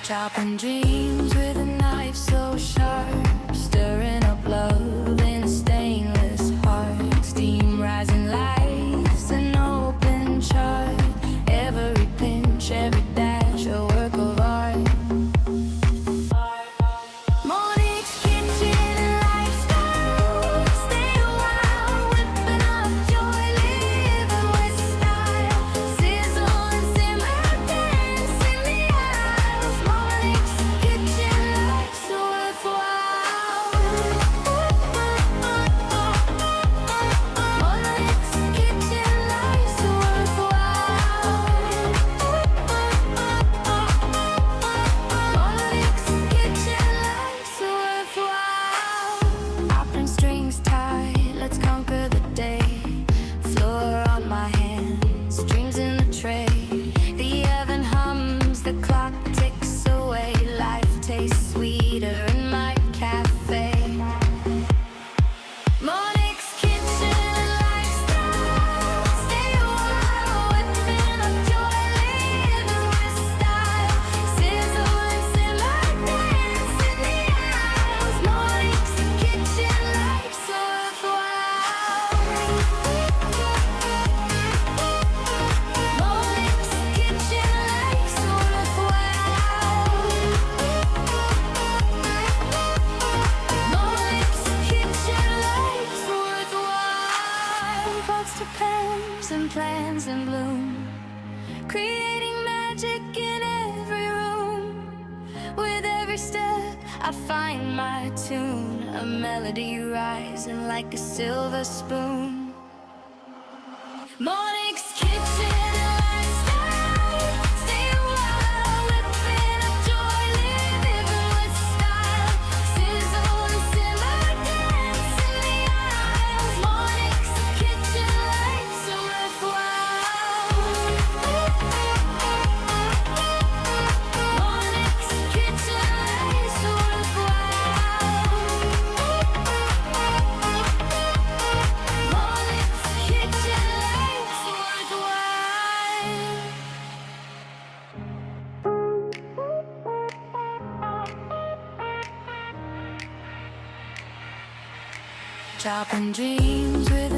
Chopping dreams with a knife so sharp, stirring up love in a stainless heart. Steam rising, life's an open chart. Every pinch, every dash, a work of art. Monix kitchen and lifestyle. Stay a while, whipping up joy, living with style. Sizzle and simmer, dance in the aisles. Monix kitchen, life's worthwhile. Monix kitchen, life's worthwhile. Monix kitchen, life's worthwhile. Apron strings tight, let's conquer the day. Floor on my hands, dreams in the tray. The oven hums, the clock ticks away. Life tastes sweeter in my cafe. Monix kitchen and lifestyle. Stay a while, whipping up joy, living with style. Sizzle and simmer, dance in the aisles. Monix kitchen, life's worthwhile. Monix kitchen, life's worthwhile. Monix kitchen, life's worthwhile. Pots to pans and plans in bloom, creating magic in every room. With every step I find my tune, a melody rising like a silver spoon. Monix kitchen and lifestyle. Stay a while, whipping up joy, living with style. Sizzle and simmer, dance in the aisles. Monix kitchen, life's worthwhile. Monix kitchen, life's worthwhile. Monix kitchen, life's worthwhile. Chopping dreams with